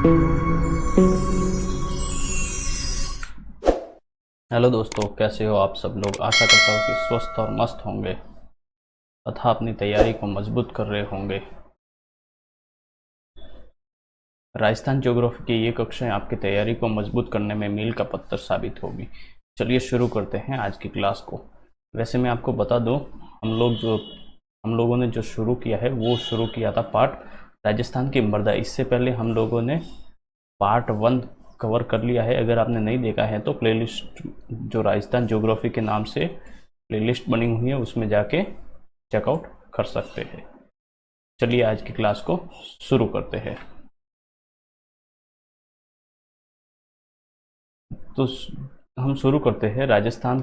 Hello दोस्तों, कैसे हो आप सब लोग। आशा करता हूँ कि स्वस्थ और मस्त होंगे तथा अपनी तैयारी को मजबूत कर रहे होंगे। राजस्थान ज्योग्राफी की ये कक्षाएं आपकी तैयारी को मजबूत करने में मील का पत्थर साबित होगी। चलिए शुरू करते हैं आज की क्लास को। वैसे मैं आपको बता दूं, हम लोगों ने जो शुरू किया है वो शुरू किया था पार्ट राजस्थान की मृदा। इससे पहले हम लोगों ने पार्ट 1 कवर कर लिया है। अगर आपने नहीं देखा है तो प्लेलिस्ट जो राजस्थान ज्योग्राफी के नाम से प्लेलिस्ट बनी हुई है उसमें जाके चेकआउट कर सकते हैं। चलिए आज की क्लास को शुरू करते हैं। तो हम शुरू करते हैं राजस्थान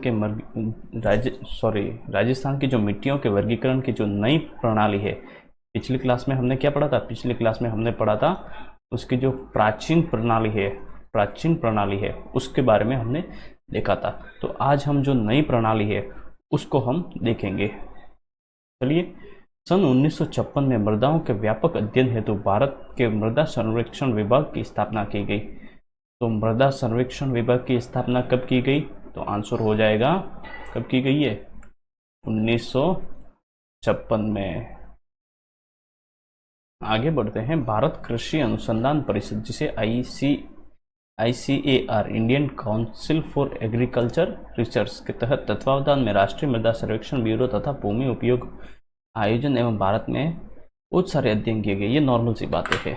की जो मिट्टियों के वर्गीकरण की जो नई प्रणाली है। पिछली क्लास में हमने क्या पढ़ा था? पिछली क्लास में हमने पढ़ा था उसकी जो प्राचीन प्रणाली है उसके बारे में हमने देखा था। तो आज हम जो नई प्रणाली है उसको हम देखेंगे। चलिए, सन 1956 में मृदाओं के व्यापक अध्ययन हेतु भारत के मृदा सर्वेक्षण विभाग की स्थापना की गई। तो मृदा सर्वेक्षण विभाग की स्थापना कब की गई? तो आंसर हो जाएगा, कब की गई है? 1956 में। आगे बढ़ते हैं। भारत कृषि अनुसंधान परिषद, जिसे ICAR Indian council for agriculture research के तहत तत्वावधान में राष्ट्रीय मृदा सर्वेक्षण ब्यूरो तथा भूमि उपयोग आयोजन एवं भारत में बहुत सारे अध्ययन किए गए। ये नॉर्मल सी बातें हैं।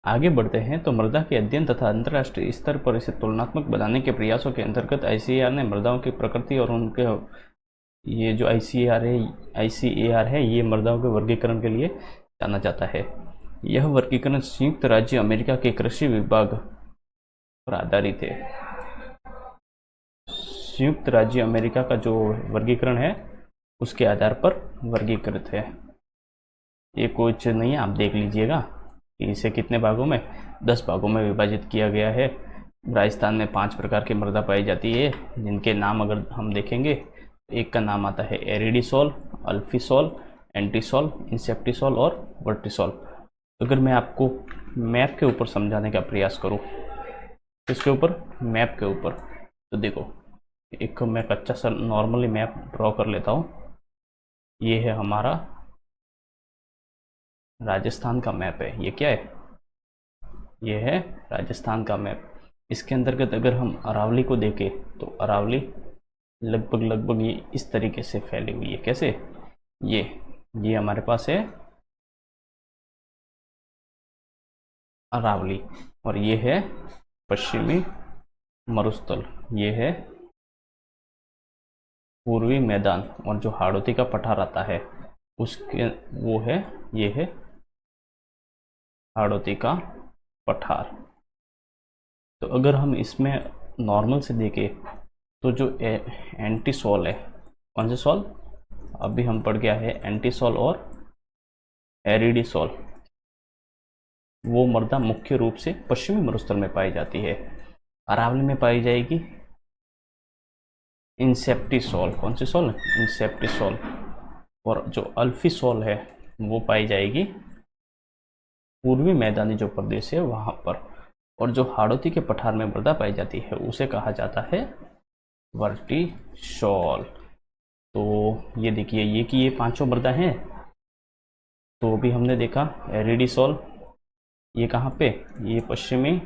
आगे बढ़ते हैं। तो मृदा के अध्ययन तथा अंतर्राष्ट्रीय स्तर पर इसे तुलनात्मक बनाने के प्रयासों के अंतर्गत ICAR ने मृदाओं की प्रकृति और उनके ये जो ICAR है ये मृदाओं के वर्गीकरण के लिए जाना जाता है। यह वर्गीकरण संयुक्त राज्य अमेरिका के कृषि विभाग पर आधारित है। संयुक्त राज्य अमेरिका का जो वर्गीकरण है उसके आधार पर वर्गीकृत है। ये कुछ नहीं है, आप देख लीजिएगा। इसे कितने भागों में? 10 भागों में विभाजित किया गया है। राजस्थान में 5 प्रकार की मृदा पाई जाती है, जिनके नाम अगर हम देखेंगे, एक का नाम आता है एरिडीसॉल, अल्फीसॉल, एंटीसॉल, इंसेप्टिसॉल और वर्टिसॉल। अगर मैं आपको मैप के ऊपर समझाने का प्रयास करूं, इसके ऊपर मैप के ऊपर, तो देखो, एक मैं कच्चा सा नॉर्मली मैप ड्रॉ कर लेता हूं। ये है हमारा राजस्थान का मैप है। ये क्या है? ये है राजस्थान का मैप। इसके अंतर्गत अगर हम अरावली को देखें तो अरावली लगभग ये इस तरीके से फैली हुई है। कैसे? ये हमारे पास है अरावली, और ये है पश्चिमी मरुस्थल, ये है पूर्वी मैदान, और जो हाड़ौती का पठार आता है उसके वो है, ये है हाड़ौती का पठार। तो अगर हम इसमें नॉर्मल से देखें तो जो एंटीसॉल है, कौन से सॉल? अभी हम पढ़ गया है एंटीसॉल और एरिडीसॉल। वो मृदा मुख्य रूप से पश्चिमी मरुस्थल में पाई जाती है। अरावली में पाई जाएगी इंसेप्टिसॉल। कौन सी सॉल? इंसेप्टिसॉल। और जो अल्फीसॉल है वो पाई जाएगी पूर्वी मैदानी जो प्रदेश है वहां पर। और जो हाड़ौती के पठार में मृदा पाई जाती है उसे कहा जाता है वर्टिसॉल। तो ये देखिए, ये पांचों मृदा हैं। तो अभी हमने देखा एरिडीसॉल, ये कहाँ पे? ये पश्चिमी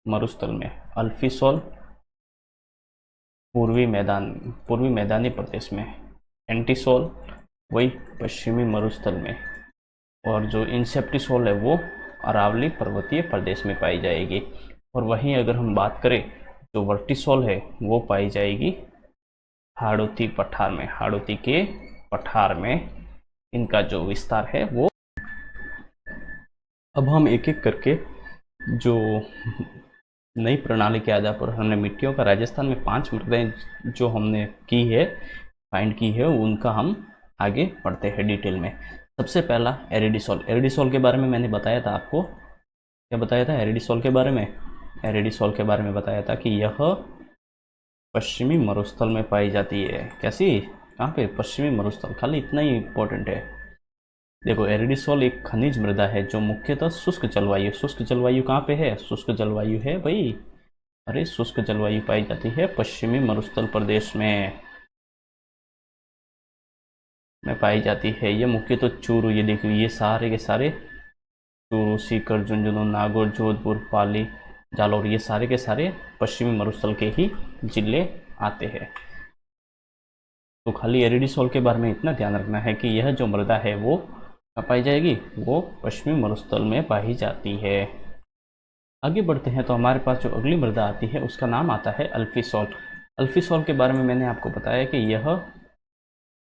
मरुस्थल में। अल्फीसॉल पूर्वी मैदानी प्रदेश में। एंटीसॉल वही पश्चिमी मरुस्थल में। और जो इंसेप्टिसॉल है वो अरावली पर्वतीय प्रदेश में पाई जाएगी। और वहीं अगर हम बात करें तो वर्टिसॉल है वो पाई जाएगी हाड़ौती पठार में। हाड़ौती के पठार में इनका जो विस्तार है वो। अब हम एक एक करके जो नई प्रणाली के आधार पर हमने मिट्टियों का राजस्थान में 5 मृदाएं जो हमने फाइंड की है उनका हम आगे पढ़ते हैं डिटेल में। सबसे पहला एरिडीसॉल। एरिडीसॉल के बारे में मैंने बताया था आपको। क्या बताया था एरिडीसॉल के बारे में? एरिडीसॉल के बारे में बताया था कि यह पश्चिमी मरुस्थल में पाई जाती है। कैसी? कहाँ पे? पश्चिमी मरुस्थल। खाली इतना ही इम्पोर्टेंट है। देखो एरिडिसॉल एक खनिज मृदा है जो मुख्यतः शुष्क जलवायु कहाँ पे है, शुष्क जलवायु है भाई, अरे शुष्क जलवायु पाई जाती है पश्चिमी मरुस्थल प्रदेश में पाई जाती है। ये मुख्यतः चूरू, ये देखिए ये सारे के सारे चूरू, सीकर, झुंझुनू, नागौर, जोधपुर, पाली, जालौर, ये सारे के सारे पश्चिमी मरुस्थल के ही जिले आते हैं। तो खाली एरिडिसॉल के बारे में इतना ध्यान रखना है कि यह जो मृदा है वो कहाँ पाई जाएगी, वो पश्चिमी मरुस्थल में पाई जाती है। आगे बढ़ते हैं तो हमारे पास जो अगली मृदा आती है उसका नाम आता है अल्फीसॉल। अल्फीसॉल के बारे में मैंने आपको बताया कि यह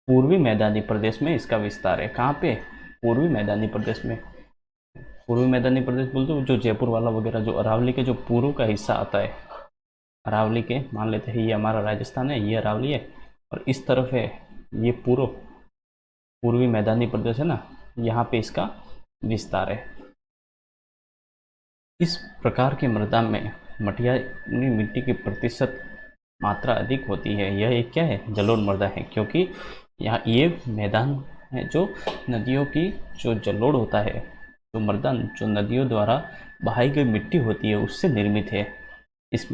पूर्वी मैदानी प्रदेश में इसका विस्तार है। कहाँ पे, पूर्वी मैदानी प्रदेश में। पूर्वी मैदानी प्रदेश बोलते हो जो जयपुर वाला वगैरह, जो अरावली के जो पूर्व का हिस्सा आता है, अरावली के मान लेते हैं ये हमारा राजस्थान है, ये अरावली है, और इस तरफ है ये पूर्वी मैदानी प्रदेश है ना, यहाँ पे इसका विस्तार है। इस प्रकार की मृदा में मटियानी मिट्टी की प्रतिशत मात्रा अधिक होती है। यह एक क्या है, जलोढ़ मृदा है, क्योंकि यहाँ ये मैदान है जो नदियों की जो जलोढ़ होता है, जो मृदा जो नदियों द्वारा बहाई गई मिट्टी होती है उससे निर्मित है।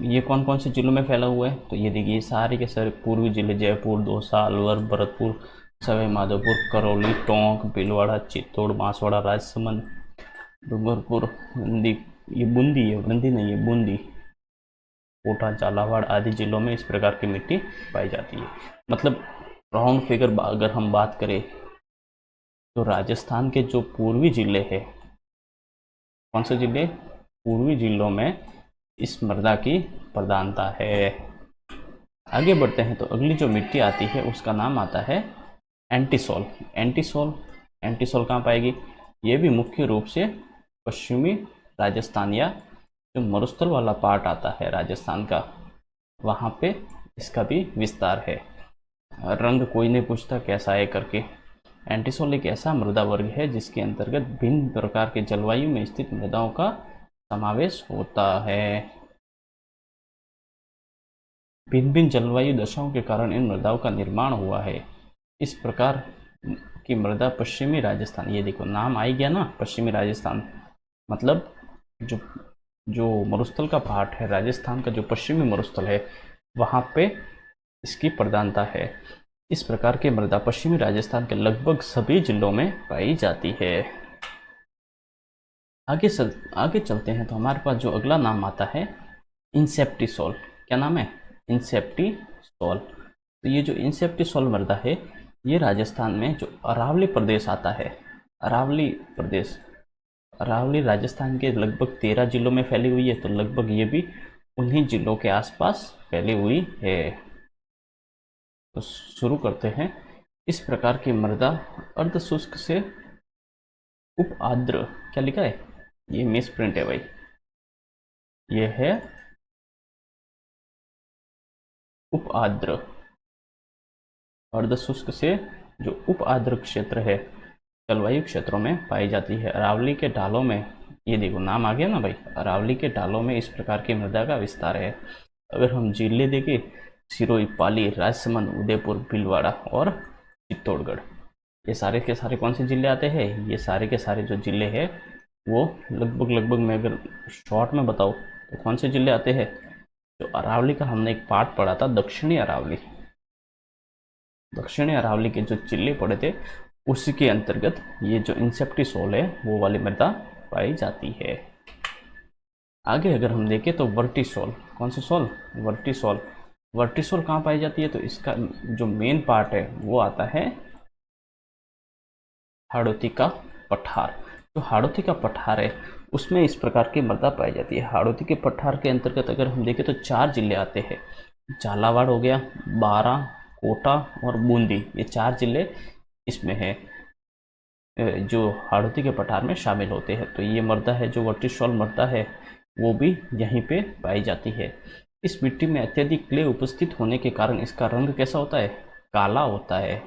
ये कौन कौन से जिलों में फैला हुआ है, तो ये देखिए सारे के सारे पूर्वी जिले, जयपुर, दौसा, अलवर, भरतपुर, सवाई माधोपुर, करौली, टोंक, भीलवाड़ा, चित्तौड़, बांसवाड़ा, राजसमंद, डूंगरपुर, बूंदी नहीं है बूंदी, कोटा, झालावाड़ आदि जिलों में इस प्रकार की मिट्टी पाई जाती है। मतलब राउंड फिगर अगर हम बात करें तो राजस्थान के जो पूर्वी जिले हैं, कौन से जिले, पूर्वी जिलों में इस मृदा की प्रधानता है। आगे बढ़ते हैं तो अगली जो मिट्टी आती है उसका नाम आता है एंटीसॉल। एंटीसॉल कहाँ पाएगी, ये भी मुख्य रूप से पश्चिमी राजस्थान या जो मरुस्थल वाला पार्ट आता है राजस्थान का, वहाँ पे इसका भी विस्तार है। रंग कोई नहीं पूछता कैसा है करके। एंटीसॉल एक ऐसा मृदा वर्ग है जिसके अंतर्गत भिन्न प्रकार के जलवायु में स्थित मृदाओं का समावेश होता है। भिन्न भिन्न जलवायु दशाओं के कारण इन मृदाओं का निर्माण हुआ है। इस प्रकार की मृदा पश्चिमी राजस्थान, ये देखो नाम आ गया ना, पश्चिमी राजस्थान मतलब जो मरुस्थल का पार्ट है राजस्थान का, जो पश्चिमी मरुस्थल है वहाँ पे इसकी प्रधानता है। इस प्रकार की मृदा पश्चिमी राजस्थान के लगभग सभी जिलों में पाई जाती है। आगे चलते हैं तो हमारे पास जो अगला नाम आता है इंसेप्टिसॉल। क्या नाम है, इंसेप्टिसॉल। तो ये जो इंसेप्टिसॉल मृदा है ये राजस्थान में जो अरावली प्रदेश आता है, अरावली राजस्थान के लगभग 13 जिलों में फैली हुई है, तो लगभग ये भी उन्हीं जिलों के आसपास फैली हुई है। तो शुरू करते हैं। इस प्रकार की मृदा अर्ध शुष्क से उप आर्द्र, क्या लिखा है, ये मिस प्रिंट है भाई, ये है उप आर्द्र, अर्ध शुष्क से जो उप आर्द्र क्षेत्र है जलवायु क्षेत्रों में पाई जाती है। अरावली के ढालों में, ये देखो नाम आ गया ना भाई, अरावली के ढालों में इस प्रकार की मृदा का विस्तार है। अगर हम जिले देखें, सिरोही, पाली, राजसमंद, उदयपुर, भीलवाड़ा और चित्तौड़गढ़, ये सारे के सारे कौन से जिले आते हैं, ये सारे के सारे जो जिले हैं वो लगभग मैं अगर शॉर्ट में बताऊँ तो कौन से जिले आते हैं। जो अरावली का हमने एक पार्ट पढ़ा था, दक्षिणी अरावली के जो जिले पड़े थे उसी के अंतर्गत ये जो इंसेप्टिसॉल है वो वाली मृदा पाई जाती है। आगे अगर हम देखें तो वर्टिसॉल, कौन सा सॉल, वर्टिसॉल कहाँ पाई जाती है, तो इसका जो मेन पार्ट है वो आता है हाड़ौती का पठार। जो हाड़ौती का पठार है उसमें इस प्रकार की मृदा पाई जाती है। हाड़ौती के पठार के अंतर्गत अगर हम देखें तो 4 जिले आते हैं, झालावाड़ हो गया, बारां, कोटा और बूंदी, ये 4 जिले इसमें है जो हाड़ौती के पठार में शामिल होते हैं। तो ये मृदा है जो वर्टिसॉल मृदा है वो भी यहीं पे पाई जाती है। इस मिट्टी में अत्यधिक क्ले उपस्थित होने के कारण इसका रंग कैसा होता है, काला होता है।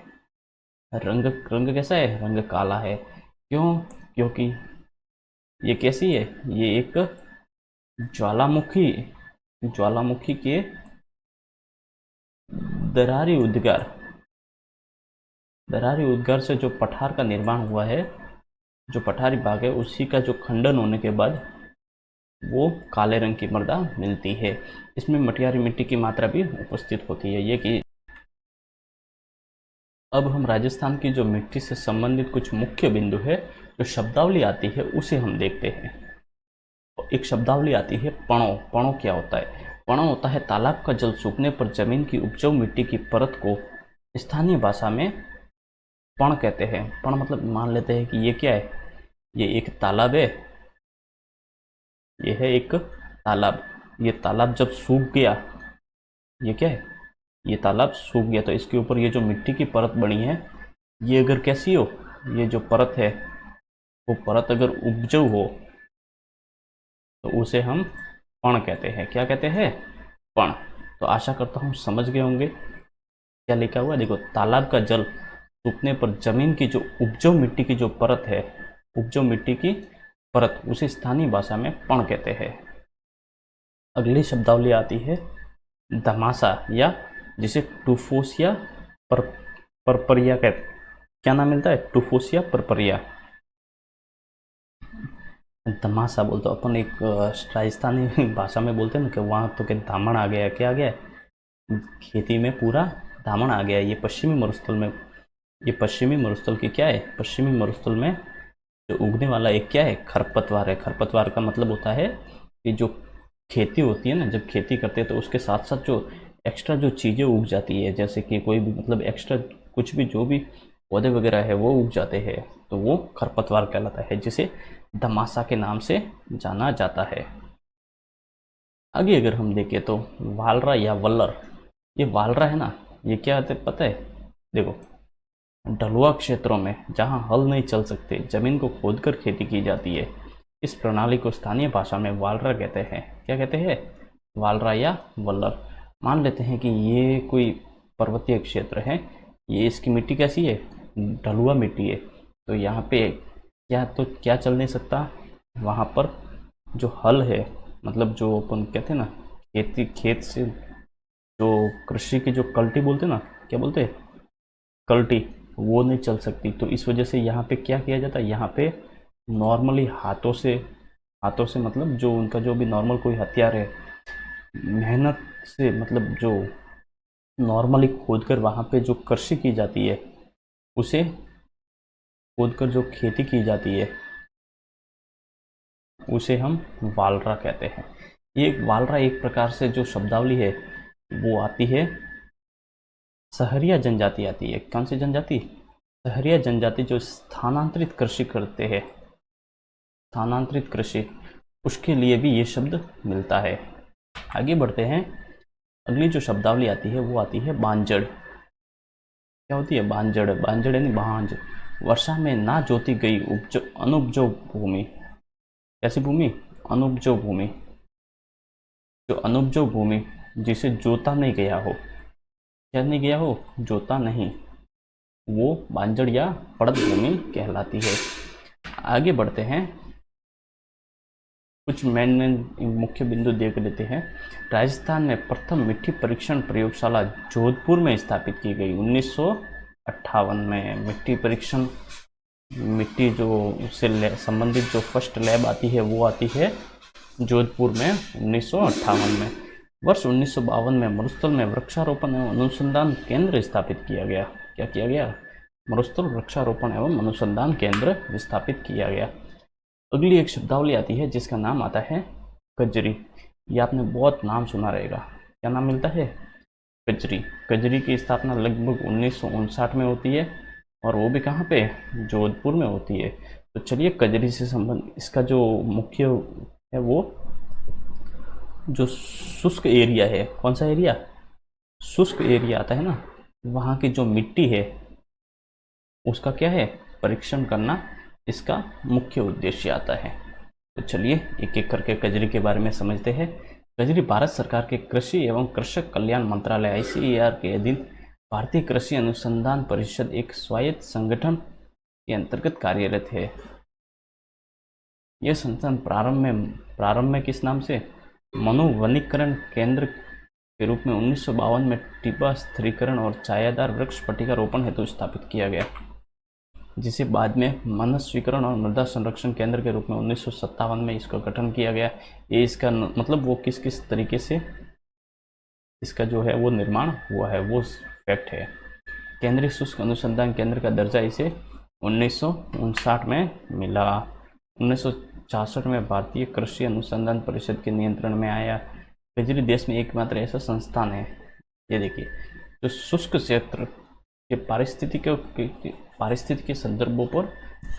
रंग कैसा है, रंग काला है। क्यों, क्योंकि ये कैसी है, ये एक ज्वालामुखी के दरारी उद्गार से जो पठार का निर्माण हुआ है जो पठारी भाग है उसी का जो खंडन होने के बाद वो काले रंग की मृदा मिलती है। इसमें मटियारी मिट्टी की मात्रा भी उपस्थित होती है। ये कि अब हम राजस्थान की जो मिट्टी से संबंधित कुछ मुख्य बिंदु है, जो शब्दावली आती है, उसे हम देखते हैं। एक शब्दावली आती है पणो। पणो क्या होता है? पणो होता है तालाब का जल सूखने पर जमीन की उपजाऊ मिट्टी की परत को स्थानीय भाषा में पण कहते हैं। पण मतलब मान लेते हैं कि ये क्या है, ये एक तालाब है, ये है एक तालाब। ये तालाब जब सूख गया, ये क्या है, ये तालाब सूख गया, तो इसके ऊपर ये जो मिट्टी की परत बनी है, ये अगर कैसी हो, ये जो परत है वो परत अगर उपजाऊ हो तो उसे हम पण कहते हैं। क्या कहते हैं? पण। तो आशा करता हूँ समझ गए होंगे क्या लिखा हुआ है। देखो, तालाब का जल सूखने पर जमीन की जो उपजाऊ मिट्टी की जो परत है, उपजाऊ मिट्टी की परत, उसे स्थानीय भाषा में पण कहते हैं। अगली शब्दावली आती है धमासा, या जिसे टूफोसिया परपरिया कहते। क्या नाम मिलता है? टूफोसिया परपरिया। धमासा बोलते अपन एक राजस्थानी भाषा में बोलते हैं ना कि वहाँ तो क्या धामण आ गया, क्या आ गया, खेती में पूरा धामण आ गया। ये पश्चिमी मरुस्थल में, ये पश्चिमी मरुस्थल की क्या है, पश्चिमी मरुस्थल में जो उगने वाला एक क्या है, खरपतवार है। खरपतवार का मतलब होता है कि जो खेती होती है ना, जब खेती करते हैं तो उसके साथ साथ जो एक्स्ट्रा जो चीज़ें उग जाती है, जैसे कि कोई भी मतलब एक्स्ट्रा कुछ भी जो भी पौधे वगैरह है वो उग जाते हैं, तो वो खरपतवार कहलाता है, जिसे धमासा के नाम से जाना जाता है। आगे अगर हम देखें तो वालरा या वल्लर। ये वालरा है ना, ये क्या होता है पता है? देखो, ढलुआ क्षेत्रों में जहाँ हल नहीं चल सकते, जमीन को खोदकर खेती की जाती है, इस प्रणाली को स्थानीय भाषा में वालरा कहते हैं। क्या कहते हैं? वालरा या वल्लर। मान लेते हैं कि ये कोई पर्वतीय क्षेत्र है, ये इसकी मिट्टी कैसी है, ढलुआ मिट्टी है, तो यहाँ पे क्या चल नहीं सकता, वहाँ पर जो हल है, मतलब जो अपन कहते हैं ना खेत से जो कृषि की जो कल्टी बोलते हैं ना, क्या बोलते हैं, कल्टी, वो नहीं चल सकती। तो इस वजह से यहाँ पे क्या किया जाता है, यहाँ पे नॉर्मली हाथों से मतलब जो उनका जो भी नॉर्मल कोई हथियार है, मेहनत से मतलब जो नॉर्मली खोदकर वहाँ पे जो कृषि की जाती है, उसे खोदकर जो खेती की जाती है, उसे हम वालरा कहते हैं। ये वालरा एक प्रकार से जो शब्दावली है वो आती है, सहरिया जनजाति आती है। कौन सी जनजाति? सहरिया जनजाति, जो स्थानांतरित कृषि करते हैं, स्थानांतरित कृषि, उसके लिए भी ये शब्द मिलता है। आगे बढ़ते हैं। अगली जो शब्दावली आती है वो आती है बांजड़। क्या होती है? बांजड़। बांजड़ यानी बांझ, वर्षा में ना जोती गई अनुपजाऊ भूमि। कैसी भूमि? अनुपजाऊ भूमि। जो अनुपजाऊ भूमि जिसे जोता नहीं गया हो, क्या नहीं गया हो, जोता नहीं, वो बांजड़ या पड़त भूमि कहलाती है। आगे बढ़ते हैं, कुछ मेन मुख्य बिंदु देख लेते हैं। राजस्थान में प्रथम मिट्टी परीक्षण प्रयोगशाला जोधपुर में स्थापित की गई 1958 में। मिट्टी परीक्षण, मिट्टी जो उससे संबंधित जो फर्स्ट लैब आती है वो आती है जोधपुर में 1958 में। वर्ष 1952 में मरुस्थल में वृक्षारोपण एवं अनुसंधान केंद्र स्थापित किया गया। क्या किया गया? मरुस्थल वृक्षारोपण एवं अनुसंधान केंद्र स्थापित किया गया। अगली एक शब्दावली आती है जिसका नाम आता है कजरी। ये आपने बहुत नाम सुना रहेगा। क्या नाम मिलता है? कजरी। कजरी की स्थापना लगभग 1959 में होती है, और वो भी कहाँ पे? जोधपुर में होती है। तो चलिए, कजरी से संबंध, इसका जो मुख्य है वो जो शुष्क एरिया है, कौन सा एरिया? शुष्क एरिया आता है ना, वहाँ की जो मिट्टी है उसका क्या है? परीक्षण करना इसका मुख्य उद्देश्य आता है। तो चलिए एक एक करके कजरी के बारे में समझते हैं। कजरी भारत सरकार के कृषि एवं कृषक कल्याण मंत्रालय ICAR के अधीन भारतीय कृषि अनुसंधान परिषद, एक स्वायत्त संगठन के अंतर्गत कार्यरत है। यह संस्थान प्रारंभ में किस नाम से? मनोवनीकरण केंद्र के रूप में 1952 में टिब्बा स्थिरीकरण और छायादार वृक्ष पट्टिका रोपण हेतु स्थापित किया गया। जिसे बाद में मनस्वीकरण और मृदा संरक्षण केंद्र के रूप में 1957 में इसका गठन किया गया। ये इसका मतलब वो किस किस तरीके से इसका जो है वो निर्माण हुआ है वो फैक्ट है। केंद्रीय शुष्क अनुसंधान केंद्र का दर्जा इसे 1959 में मिला। 1966 में भारतीय कृषि अनुसंधान परिषद के नियंत्रण में आया। कजरी देश में एकमात्र ऐसा संस्थान है, ये देखिए, जो शुष्क क्षेत्र के पारिस्थितिक संदर्भों पर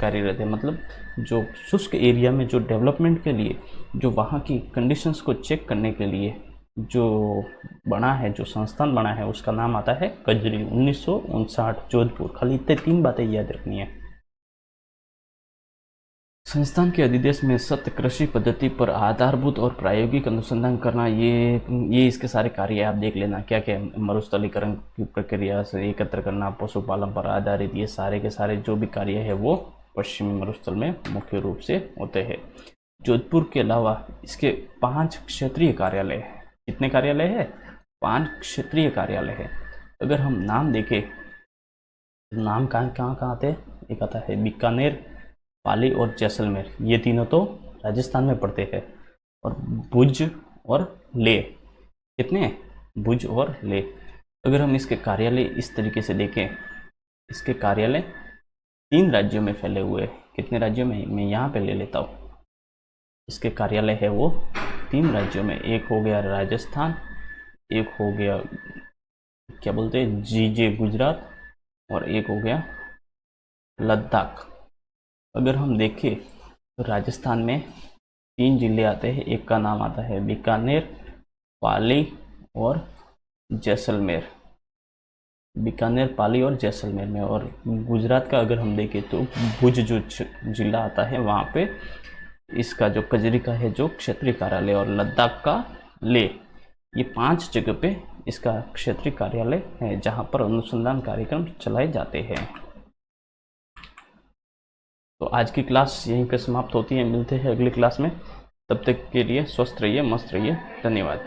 कार्यरत है। मतलब जो शुष्क एरिया में जो डेवलपमेंट के लिए, जो वहाँ की कंडीशंस को चेक करने के लिए जो बना है, जो संस्थान बना है, उसका नाम आता है कजरी। 1959, जोधपुर। खाली इतने 3 बातें याद रखनी है। संस्थान के अधिदेश में सत्य कृषि पद्धति पर आधारभूत और प्रायोगिक अनुसंधान करना, ये इसके सारे कार्य आप देख लेना। क्या क्या, मरुस्थलीकरण की प्रक्रिया से एकत्र करना, पशुपालन पर आधारित, ये सारे के सारे जो भी कार्य है वो पश्चिमी मरुस्थल में मुख्य रूप से होते हैं। जोधपुर के अलावा इसके 5 क्षेत्रीय कार्यालय हैं। कितने कार्यालय है? 5 क्षेत्रीय कार्यालय है। अगर हम नाम देखें, नाम कहाँ आते हैं? एक आता है बीकानेर, पाली और जैसलमेर। ये तीनों तो राजस्थान में पड़ते हैं। और भुज और लेह, कितने? भुज और लेह। अगर हम इसके कार्यालय इस तरीके से देखें, इसके कार्यालय 3 राज्यों में फैले हुए हैं। कितने राज्यों में? मैं यहाँ पे ले लेता हूँ। इसके कार्यालय है वो 3 राज्यों में। एक हो गया राजस्थान, एक हो गया क्या बोलते हैं जीजे गुजरात, और एक हो गया लद्दाख। अगर हम देखें तो राजस्थान में 3 जिले आते हैं। एक का नाम आता है बीकानेर, पाली और जैसलमेर। बीकानेर, पाली और जैसलमेर में। और गुजरात का अगर हम देखें तो भुज जो जिला आता है, वहाँ पे इसका जो कजरी का है जो क्षेत्रीय कार्यालय, और लद्दाख का लेह। ये 5 जगह पे इसका क्षेत्रीय कार्यालय है जहाँ पर अनुसंधान कार्यक्रम चलाए जाते हैं। तो आज की क्लास यहीं पे समाप्त होती है। मिलते हैं अगली क्लास में। तब तक के लिए स्वस्थ रहिए, मस्त रहिए। धन्यवाद।